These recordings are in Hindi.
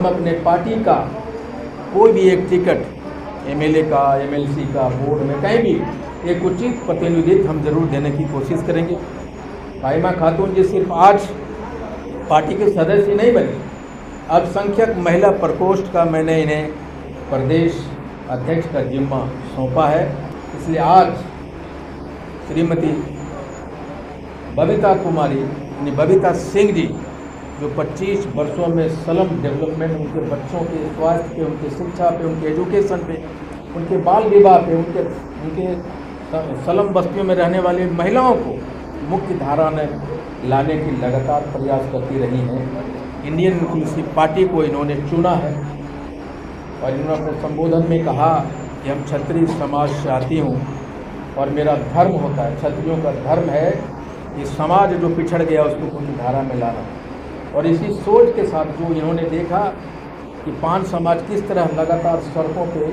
हम अपने पार्टी का कोई भी एक टिकट एमएलए का, एमएलसी का, बोर्ड में कहीं भी एक उचित प्रतिनिधित्व हम जरूर देने की कोशिश करेंगे। फाहिमा खातून जी सिर्फ आज पार्टी के सदस्य नहीं बनी, अल्पसंख्यक महिला प्रकोष्ठ का मैंने इन्हें प्रदेश अध्यक्ष का जिम्मा सौंपा है। इसलिए आज श्रीमती बबीता कुमारी यानी बबीता सिंह जी जो 25 वर्षों में स्लम डेवलपमेंट, उनके बच्चों के स्वास्थ्य पे, उनके शिक्षा पे, उनके एजुकेशन पे, उनके बाल विवाह पे, उनके स्लम बस्तियों में रहने वाली महिलाओं को मुख्य धारा में लाने की लगातार प्रयास करती रही हैं। इंडियन इंक्लूसिव पार्टी को इन्होंने चुना है और इन्होंने अपने संबोधन में कहा कि हम क्षत्रिय समाज से आती हूँ और मेरा धर्म होता है, क्षत्रियों का धर्म है कि समाज जो पिछड़ गया उसको मुख्य धारा में लाना। और इसी सोच के साथ जो इन्होंने देखा कि पान समाज किस तरह लगातार सड़कों पे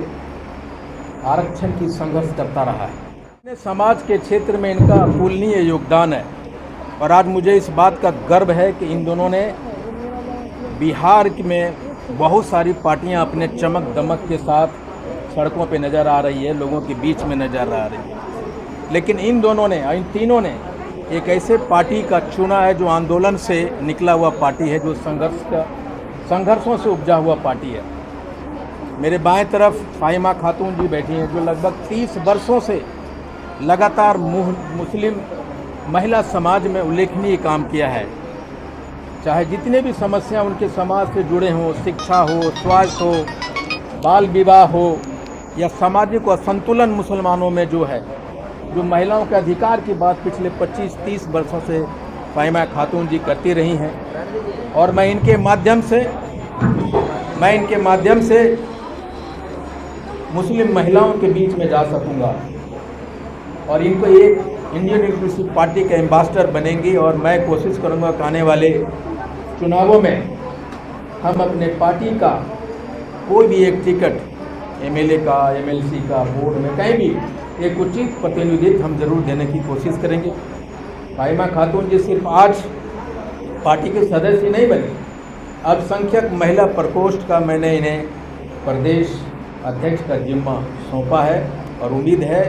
आरक्षण की संघर्ष करता रहा है, समाज के क्षेत्र में इनका अतुलनीय योगदान है। और आज मुझे इस बात का गर्व है कि इन दोनों ने बिहार में बहुत सारी पार्टियां अपने चमक दमक के साथ सड़कों पे नज़र आ रही है, लोगों के बीच में नज़र आ रही है, लेकिन इन दोनों ने, इन तीनों ने एक ऐसे पार्टी का चुना है जो आंदोलन से निकला हुआ पार्टी है, जो संघर्षों से उपजा हुआ पार्टी है। मेरे बाएं तरफ फाहिमा खातून जी बैठी हैं जो लगभग 30 वर्षों से लगातार मुस्लिम महिला समाज में उल्लेखनीय काम किया है। चाहे जितने भी समस्या उनके समाज से जुड़े हों, शिक्षा हो, स्वास्थ्य हो, बाल विवाह हो या सामाजिक असंतुलन मुसलमानों में जो है, जो महिलाओं के अधिकार की बात पिछले 25-30 वर्षों से फाहिमा खातून जी करती रही हैं। और मैं इनके माध्यम से मुस्लिम महिलाओं के बीच में जा सकूंगा और इनको एक इंडियन इंक्लूसिव पार्टी के एम्बेसडर बनेंगी। और मैं कोशिश करूंगा कि आने वाले चुनावों में हम अपने पार्टी का कोई भी एक टिकट एमएलए का, एमएलसी का, बोर्ड में कहीं भी एक उचित प्रतिनिधित्व हम जरूर देने की कोशिश करेंगे। फाहिमा खातून जी सिर्फ आज पार्टी के सदस्य नहीं बनी, अल्पसंख्यक महिला प्रकोष्ठ का मैंने इन्हें प्रदेश अध्यक्ष का जिम्मा सौंपा है और उम्मीद है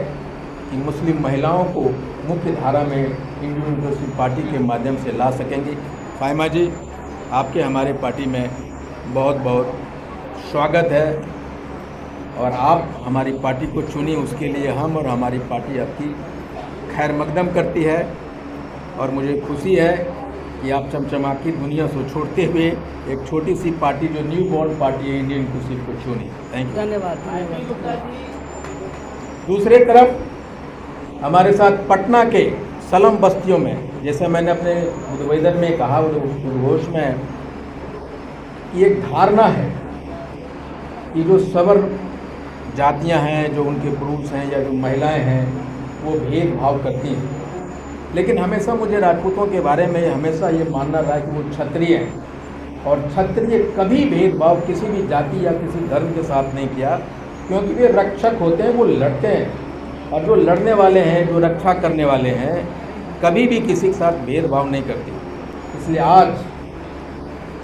कि मुस्लिम महिलाओं को मुख्य धारा में इंडियन इंक्लूसिव पार्टी के माध्यम से ला सकेंगे। फाहिमा जी, आपके हमारे पार्टी में बहुत बहुत स्वागत है और आप हमारी पार्टी को चुनी, उसके लिए हम और हमारी पार्टी आपकी खैर मकदम करती है। और मुझे खुशी है कि आप चमचमाती दुनिया से छोड़ते हुए एक छोटी सी पार्टी जो न्यू बॉर्न पार्टी है इंडियन इंक्लूसिव को चुनी। थैंक यू, धन्यवाद। दूसरे तरफ हमारे साथ पटना के स्लम बस्तियों में, जैसे मैंने अपने उद्बोधन में कहा, उद्घोष में कि एक धारणा है कि जो सवर जातियां हैं, जो उनके पुरुष हैं या जो महिलाएं हैं, वो भेदभाव करती हैं। लेकिन हमेशा मुझे राजपूतों के बारे में हमेशा ये मानना रहा है कि वो क्षत्रिय हैं और क्षत्रिय कभी भेदभाव किसी भी जाति या किसी धर्म के साथ नहीं किया, क्योंकि वे रक्षक होते हैं, वो लड़ते हैं। और जो लड़ने वाले हैं, जो रक्षा करने वाले हैं, कभी भी किसी के साथ भेदभाव नहीं करते। इसलिए आज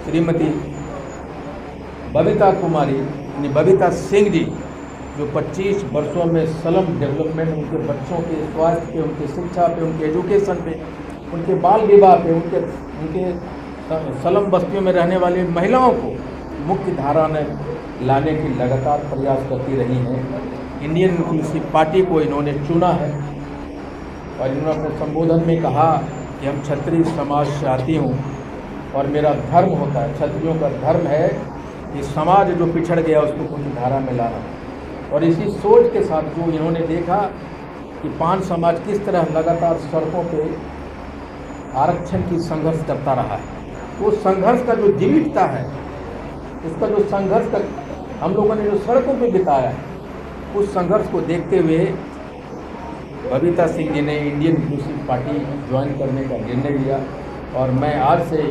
श्रीमती बबीता कुमारी यानी बबीता सिंह जी जो 25 वर्षों में स्लम डेवलपमेंट, उनके बच्चों के स्वास्थ्य पे, उनके शिक्षा पे, उनके एजुकेशन पे, उनके बाल विवाह पे, उनके स्लम बस्तियों में रहने वाली महिलाओं को मुख्य धारा में लाने की लगातार प्रयास करती रही हैं। इंडियन इंक्लूसिव पार्टी को इन्होंने चुना है और इन्होंने अपने संबोधन में कहा कि हम क्षत्रिय समाज से आती हूँ और मेरा धर्म होता है, क्षत्रियों का धर्म है कि समाज जो पिछड़ गया उसको मुख्य धारा में लाना। और इसी सोच के साथ जो इन्होंने देखा कि पान समाज किस तरह लगातार सड़कों पे आरक्षण की संघर्ष करता रहा है, वो संघर्ष का जो जीवितता है, उसका जो संघर्ष का हम लोगों ने जो सड़कों पे बिताया है, उस संघर्ष को देखते हुए बबीता सिंह जी ने इंडियन इंक्लूसिव पार्टी ज्वाइन करने का निर्णय लिया। और मैं आज से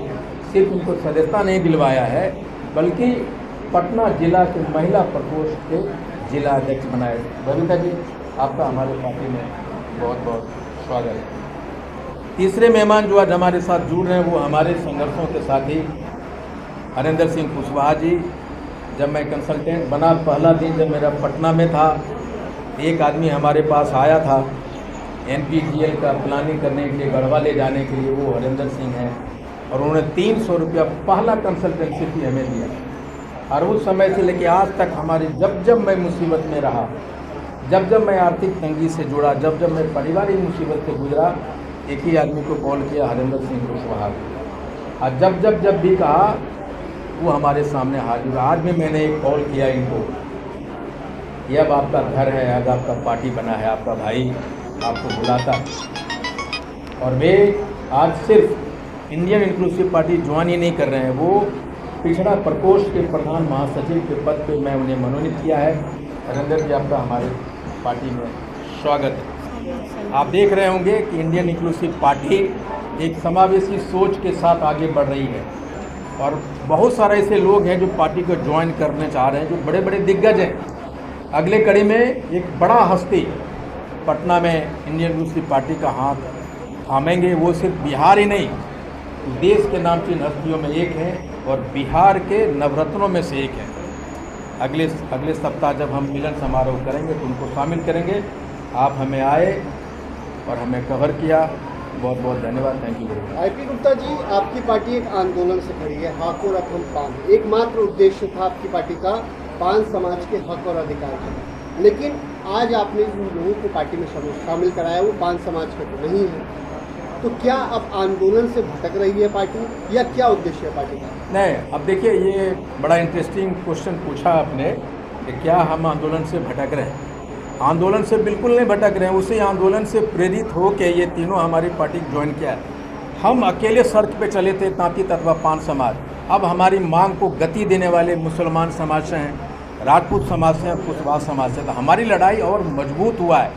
सिर्फ उनको सदस्यता नहीं दिलवाया है, बल्कि पटना जिला के महिला प्रकोष्ठ के जिला अध्यक्ष बनाए। बबीता जी, आपका हमारे पार्टी में बहुत बहुत स्वागत है। तीसरे मेहमान जो आज हमारे साथ जुड़ रहे हैं वो हमारे संघर्षों के साथी हरेंद्र सिंह कुशवाहा जी, जब मैं कंसल्टेंट बना पहला दिन जब मेरा पटना में था, एक आदमी हमारे पास आया था NPTEL का प्लानिंग करने के लिए, गढ़वा ले जाने के लिए, वो हरेंद्र सिंह हैं, और उन्होंने 300 रुपया पहला कंसल्टेंसी फी हमें दिया। और उस समय से लेकर आज तक हमारी जब मैं मुसीबत में रहा, जब मैं आर्थिक तंगी से जुड़ा, जब मैं पारिवारिक मुसीबत से गुजरा, एक ही आदमी को कॉल किया, हरेंद्र सिंह कुशवाहा। और जब भी कहा वो हमारे सामने हाजिर हुआ। आज भी मैंने एक कॉल किया इनको, ये अब आपका घर है, आज आपका पार्टी बना है, आपका भाई आपको बुलाता है। और वे आज सिर्फ इंडियन इंक्लूसिव पार्टी ज्वाइन ही नहीं कर रहे हैं, वो पिछड़ा प्रकोष्ठ के प्रधान महासचिव के पद पे मैं उन्हें मनोनीत किया है। हरेंद्र जी, आपका हमारे पार्टी में स्वागत है। आप देख रहे होंगे कि इंडियन इंक्लूसिव पार्टी एक समावेशी सोच के साथ आगे बढ़ रही है, और बहुत सारे ऐसे लोग हैं जो पार्टी को ज्वाइन करने चाह रहे हैं, जो बड़े बड़े दिग्गज हैं। अगले कड़ी में एक बड़ा हस्ती पटना में इंडियन इंक्लूसिव पार्टी का हाथ थामेंगे। वो सिर्फ बिहार ही नहीं, देश के नामचीन हस्तियों में एक है, और बिहार के नवरत्नों में से एक है। अगले सप्ताह जब हम मिलन समारोह करेंगे तो उनको शामिल करेंगे। आप हमें आए और हमें कवर किया, बहुत बहुत धन्यवाद। Thank you very much. IP Gupta ji, आपकी पार्टी एक आंदोलन से खड़ी है, हक और हम पान। एकमात्र उद्देश्य था आपकी पार्टी का पान समाज के हक और अधिकार का, लेकिन आज आपने जिन लोगों को पार्टी में शामिल कराया वो पान समाज के तो नहीं है, तो क्या अब आंदोलन से भटक रही है पार्टी, या क्या उद्देश्य है पार्टी का? नहीं, अब देखिए, ये बड़ा इंटरेस्टिंग क्वेश्चन पूछा आपने कि क्या हम आंदोलन से भटक रहे हैं। आंदोलन से बिल्कुल नहीं भटक रहे हैं, उसी आंदोलन से प्रेरित हो के ये तीनों हमारी पार्टी ज्वाइन किया है। हम अकेले सड़क पे चले थे, तांती तत्वा पान समाज। अब हमारी मांग को गति देने वाले मुसलमान समाज से हैं, राजपूत समाज से हैं, कुशवाहा समाज से। तो हमारी लड़ाई और मजबूत हुआ है।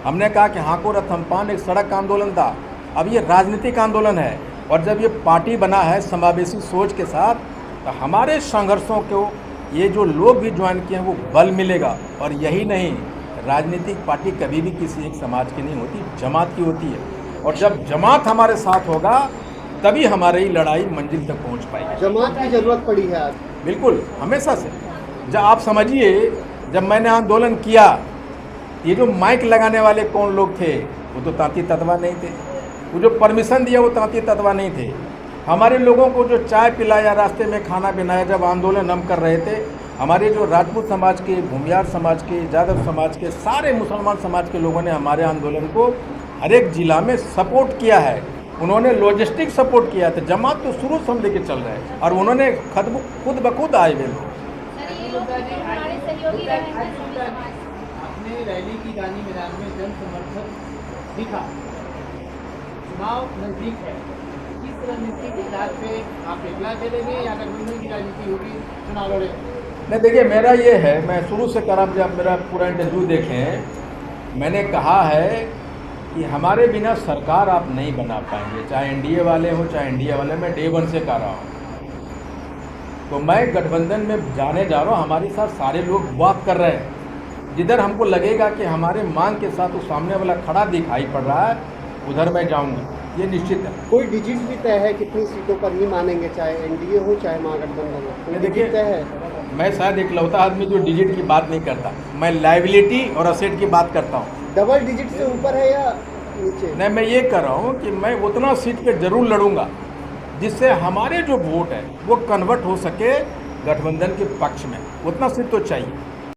हमने कहा कि हाँको रथम पान एक सड़क आंदोलन था, अब ये राजनीतिक आंदोलन है, और जब ये पार्टी बना है समावेशी सोच के साथ, तो हमारे संघर्षों को ये जो लोग भी ज्वाइन किए हैं वो बल मिलेगा। और यही नहीं, राजनीतिक पार्टी कभी भी किसी एक समाज की नहीं होती, जमात की होती है, और जब जमात हमारे साथ होगा तभी हमारी लड़ाई मंजिल तक पहुंच पाएगी। जमात की जरूरत पड़ी है आज? बिल्कुल, हमेशा से। जब आप समझिए, जब मैंने आंदोलन किया, ये जो माइक लगाने वाले कौन लोग थे, वो तो तांती तत्वा नहीं थे। वो जो परमिशन दिया वो तांती तत्वा नहीं थे। हमारे लोगों को जो चाय पिलाया, रास्ते में खाना बनाया, जब आंदोलन हम कर रहे थे, हमारे जो राजपूत समाज के, भूमियार समाज के, यादव समाज के, सारे मुसलमान समाज के लोगों ने हमारे आंदोलन को हर एक जिला में सपोर्ट किया है। उन्होंने लॉजिस्टिक सपोर्ट किया था। जमात तो शुरू से हम लेके चल रहे हैं, और उन्होंने खुद ब खुद आए हुए लोग। आपने रैली की गांधी मैदान में जन समर्थन दिखा, चुनाव नजदीक है, किस रणनीति के आधार पे आप एकला चलेंगे या गठबंधन की राजनीति होगी चुनाव लड़े? नहीं, देखिए, मेरा ये है, मैं शुरू से कर, आप जब मेरा पूरा इंटरव्यू देखें, मैंने कहा है कि हमारे बिना सरकार आप नहीं बना पाएंगे, चाहे NDA वाले हो चाहे इंडिया वाले। मैं डे 1 से कह रहा हूँ, तो मैं गठबंधन में जाने जा रहा हूँ। हमारे साथ सारे लोग बात कर रहे हैं। जिधर हमको लगेगा कि हमारे मांग के साथ वो सामने वाला खड़ा दिखाई पड़ रहा है, उधर मैं जाऊँगा, ये निश्चित है। कोई डिजिट भी तय है कितनी सीटों पर नहीं मानेंगे, चाहे NDA हो चाहे महागठबंधन हो? देखिए, तय है? मैं शायद इकलौता आदमी जो डिजिट की बात नहीं करता, मैं लायबिलिटी और असेट की बात करता हूँ। डबल डिजिट से ऊपर है या नीचे? नहीं, मैं ये कर रहा हूँ कि मैं उतना सीट पे जरूर लड़ूंगा जिससे हमारे जो वोट है वो कन्वर्ट हो सके गठबंधन के पक्ष में। उतना सीट तो चाहिए।